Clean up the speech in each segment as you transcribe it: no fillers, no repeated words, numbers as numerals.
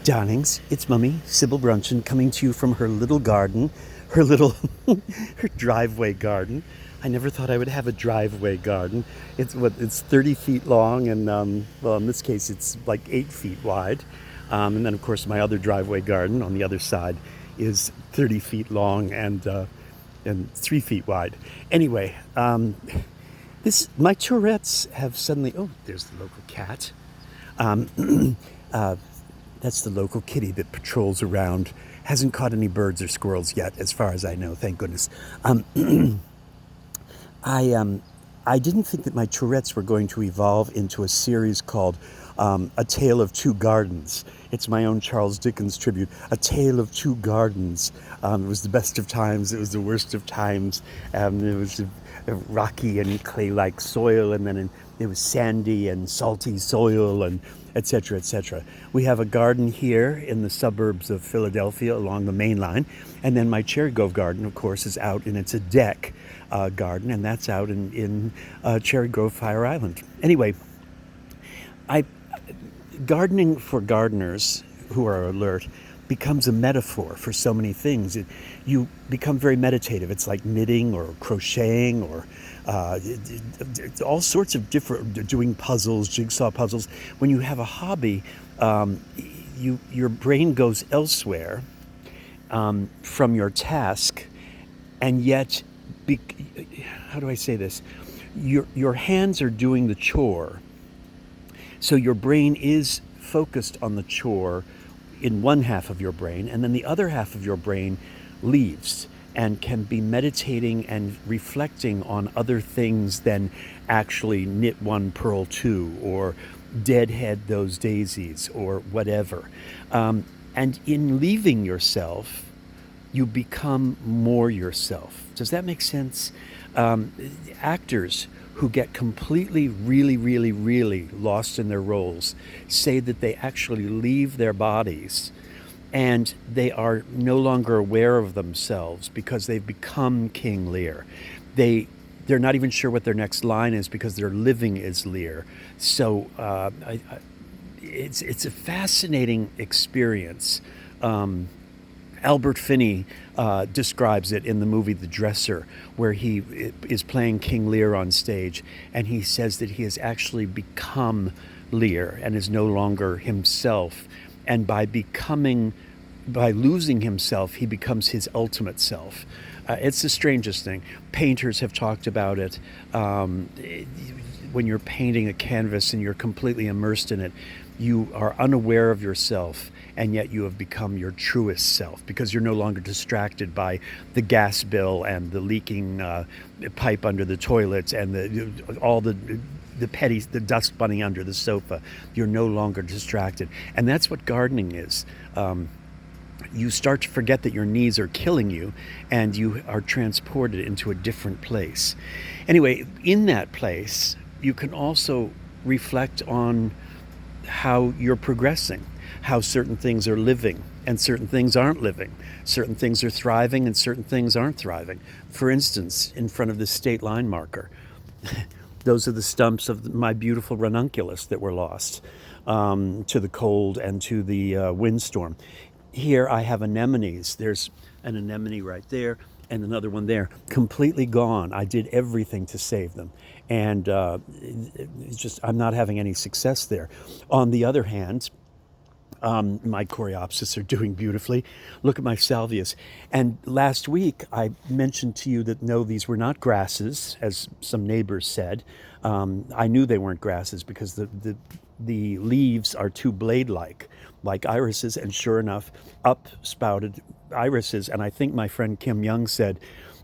Darlings, it's Mummy, Sybil Bruncheon, coming to you from her little garden, her little, her driveway garden. I never thought I would have a driveway garden. It's 30 feet long, and well, in this case, it's like 8 feet wide. And then, of course, my other driveway garden on the other side is 30 feet long and 3 feet wide. Anyway, this my Tourette's have suddenly. Oh, there's the local cat. Uh, that's the local kitty that patrols around. Hasn't caught any birds or squirrels yet, as far as I know. Thank goodness. I didn't think that my Tourette's were going to evolve into a series called A Tale of Two Gardens. It's my own Charles Dickens tribute. A Tale of Two Gardens. It was the best of times. It was the worst of times. It was a rocky and clay-like soil, and then it was sandy and salty soil, and etc., etc. We have a garden here in the suburbs of Philadelphia along the main line, and then my Cherry Grove garden, of course, is out, and it's a deck garden, and that's out in Cherry Grove, Fire Island. Anyway, I gardening for gardeners who are alert becomes a metaphor for so many things. You become very meditative. It's like knitting or crocheting or all sorts of different, doing puzzles, jigsaw puzzles. When you have a hobby, your brain goes elsewhere from your task, and yet, how do I say this? Your hands are doing the chore, so your brain is focused on the chore in one half of your brain, and then the other half of your brain leaves and can be meditating and reflecting on other things than actually knit one, purl two, or deadhead those daisies, or whatever. And in leaving yourself, you become more yourself. Does that make sense? Actors who get completely, really, really, really lost in their roles say that they actually leave their bodies and they are no longer aware of themselves because they've become King Lear. They're not even sure what their next line is because they're living as Lear. So it's a fascinating experience. Albert Finney describes it in the movie The Dresser, where he is playing King Lear on stage, and he says that he has actually become Lear and is no longer himself. And by losing himself, he becomes his ultimate self. It's the strangest thing. Painters have talked about it. When you're painting a canvas and you're completely immersed in it, you are unaware of yourself, and yet you have become your truest self because you're no longer distracted by the gas bill and the leaking pipe under the toilet and the dust bunny under the sofa. You're no longer distracted, and that's what gardening is. You start to forget that your knees are killing you, and you are transported into a different place. Anyway, in that place, you can also reflect on how you're progressing, how certain things are living and certain things aren't living. Certain things are thriving and certain things aren't thriving. For instance, in front of the state line marker, those are the stumps of my beautiful ranunculus that were lost to the cold and to the windstorm. Here I have anemones. There's an anemone right there and another one there, completely gone. I did everything to save them, and it's just I'm not having any success there. On the other hand, my coreopsis are doing beautifully. Look at my salvias. And last week I mentioned to you that no, these were not grasses, as some neighbors said. I knew they weren't grasses because the leaves are too blade-like, like irises, and sure enough, up sprouted irises. And I think my friend Kim Young said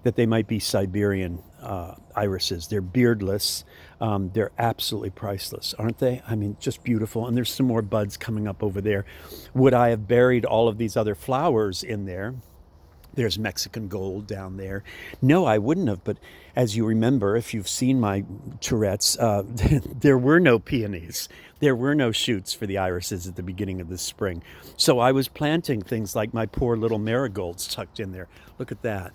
that they might be Siberian irises. They're beardless. They're absolutely priceless, aren't they? I mean, just beautiful. And there's some more buds coming up over there. Would I have buried all of these other flowers in there? There's Mexican gold down there. No, I wouldn't have. But as you remember, if you've seen my Tourette's, there were no peonies. There were no shoots for the irises at the beginning of the spring. So I was planting things like my poor little marigolds tucked in there. Look at that.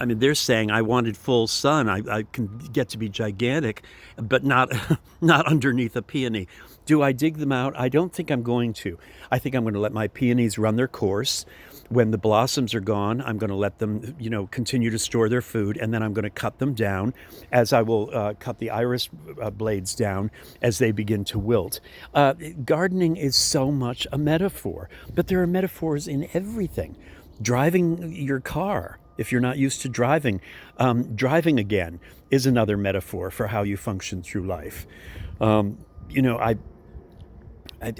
I mean, they're saying I wanted full sun. I can get to be gigantic, but not not underneath a peony. Do I dig them out? I don't think I'm going to. I think I'm going to let my peonies run their course. When the blossoms are gone, I'm going to let them, continue to store their food, and then I'm going to cut them down, as I will cut the iris blades down as they begin to wilt. Gardening is so much a metaphor, but there are metaphors in everything. Driving your car, if you're not used to driving, driving again is another metaphor for how you function through life. Um, you know,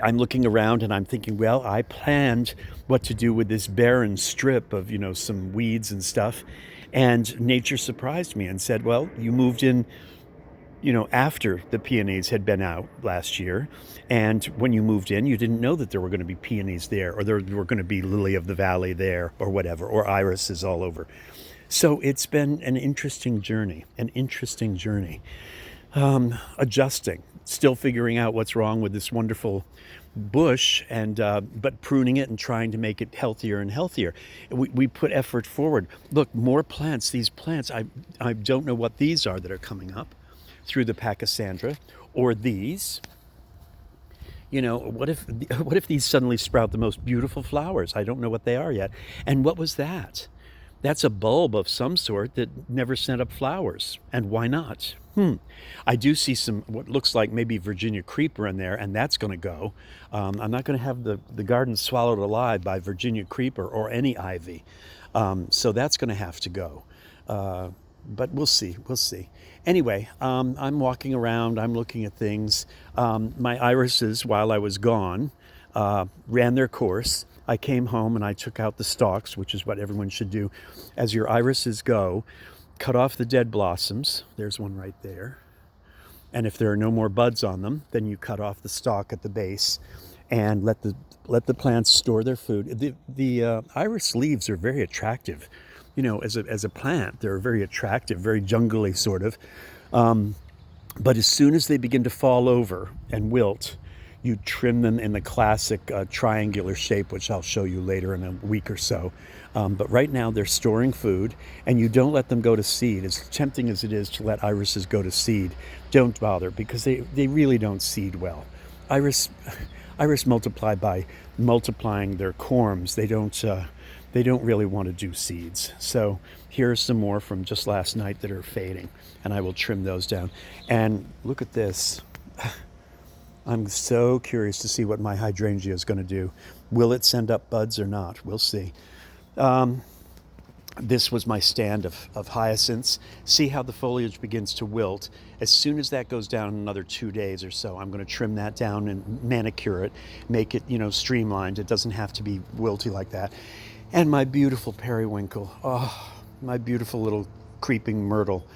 I'm looking around and I'm thinking, well, I planned what to do with this barren strip of, some weeds and stuff. And nature surprised me and said, well, you moved in, after the peonies had been out last year. And when you moved in, you didn't know that there were going to be peonies there, or there were going to be lily of the valley there, or whatever, or irises all over. So it's been an interesting journey, adjusting, still figuring out what's wrong with this wonderful bush, and but pruning it and trying to make it healthier and healthier. We put effort forward. Look, more plants. These plants, I don't know what these are that are coming up through the Pachysandra, or these. What if these suddenly sprout the most beautiful flowers? I don't know what they are yet. And what was that? That's a bulb of some sort that never sent up flowers. And why not? I do see some what looks like maybe Virginia creeper in there, and that's going to go. I'm not going to have the garden swallowed alive by Virginia creeper or any ivy. So that's going to have to go. But we'll see. We'll see. Anyway, I'm walking around. I'm looking at things. My irises, while I was gone, ran their course. I came home and I took out the stalks, which is what everyone should do. As your irises go, cut off the dead blossoms. There's one right there. And if there are no more buds on them, then you cut off the stalk at the base and let the plants store their food. The iris leaves are very attractive. As a plant, they're very attractive, very jungly sort of. But as soon as they begin to fall over and wilt, you trim them in the classic triangular shape, which I'll show you later in a week or so. But right now they're storing food, and you don't let them go to seed. As tempting as it is to let irises go to seed, don't bother, because they really don't seed well. Iris multiply by multiplying their corms. They don't really want to do seeds. So here's some more from just last night that are fading, and I will trim those down. And look at this. I'm so curious to see what my hydrangea is going to do. Will it send up buds or not? We'll see. This was my stand of hyacinths. See how the foliage begins to wilt. As soon as that goes down in another 2 days or so, I'm going to trim that down and manicure it, make it, streamlined. It doesn't have to be wilty like that. And my beautiful periwinkle. Oh, my beautiful little creeping myrtle.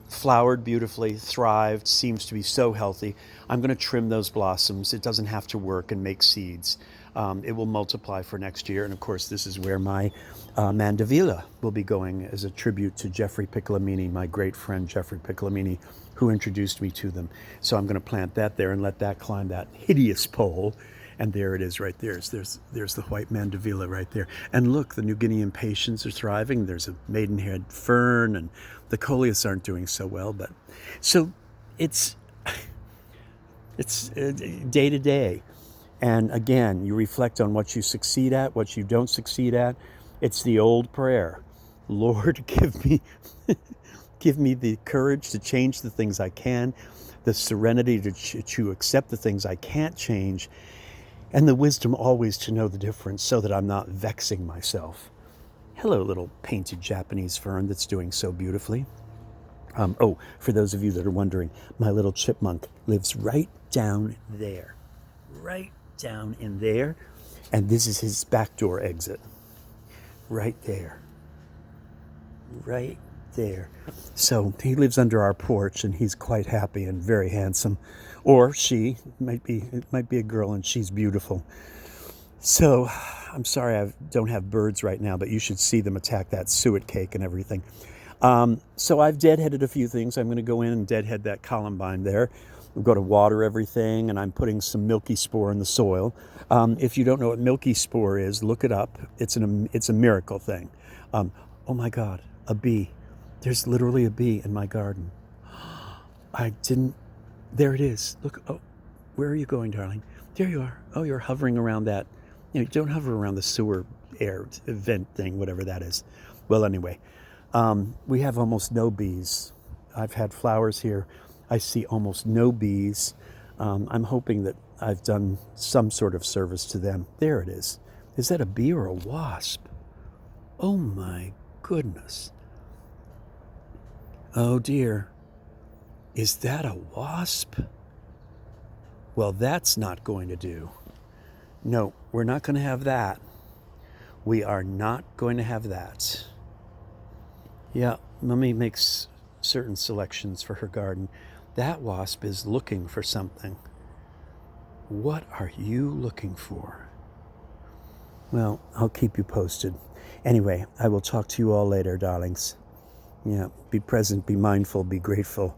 Flowered beautifully, thrived, seems to be so healthy. I'm going to trim those blossoms. It doesn't have to work and make seeds. It will multiply for next year. And of course, this is where my mandevilla will be going as a tribute to Jeffrey Piccolomini, my great friend Jeffrey Piccolomini, who introduced me to them. So I'm going to plant that there and let that climb that hideous pole. And there it is right there. There's the white mandevilla right there. And look, the New Guinea impatiens are thriving. There's a maidenhead fern, and the coleus aren't doing so well. But so it's day to day. And again, you reflect on what you succeed at, what you don't succeed at. It's the old prayer. Lord, give me the courage to change the things I can, the serenity to accept the things I can't change, and the wisdom always to know the difference so that I'm not vexing myself. Hello, little painted Japanese fern that's doing so beautifully. For those of you that are wondering, my little chipmunk lives right down there. Right down in there. And this is his back door exit. Right there. Right there. So he lives under our porch, and he's quite happy and very handsome. Or she, it might be a girl, and she's beautiful. So I'm sorry I don't have birds right now, but you should see them attack that suet cake and everything. So I've deadheaded a few things. I'm going to go in and deadhead that columbine there. We've got to water everything, and I'm putting some milky spore in the soil. If you don't know what milky spore is, look it up. It's a miracle thing. Oh my God, A bee. There's literally a bee in my garden. I didn't. There it is. Look. Oh, where are you going, darling? There you are. Oh, you're hovering around that. You don't hover around the sewer air vent thing, whatever that is. Well, anyway, we have almost no bees. I've had flowers here. I see almost no bees. I'm hoping that I've done some sort of service to them. There it is. Is that a bee or a wasp? Oh my goodness. Oh dear. Is that a wasp? Well, that's not going to do. No, we're not going to have that. We are not going to have that. Yeah, Mummy makes certain selections for her garden. That wasp is looking for something. What are you looking for? Well, I'll keep you posted. Anyway, I will talk to you all later, darlings. Yeah, be present, be mindful, be grateful.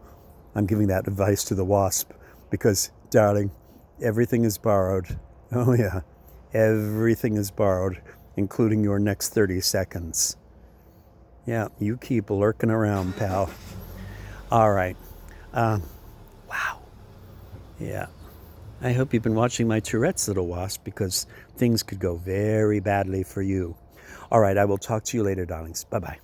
I'm giving that advice to the wasp because, darling, everything is borrowed. Oh, yeah, everything is borrowed, including your next 30 seconds. Yeah, you keep lurking around, pal. All right. Wow. Yeah. I hope you've been watching my Tour-ette's little wasp because things could go very badly for you. All right, I will talk to you later, darlings. Bye-bye.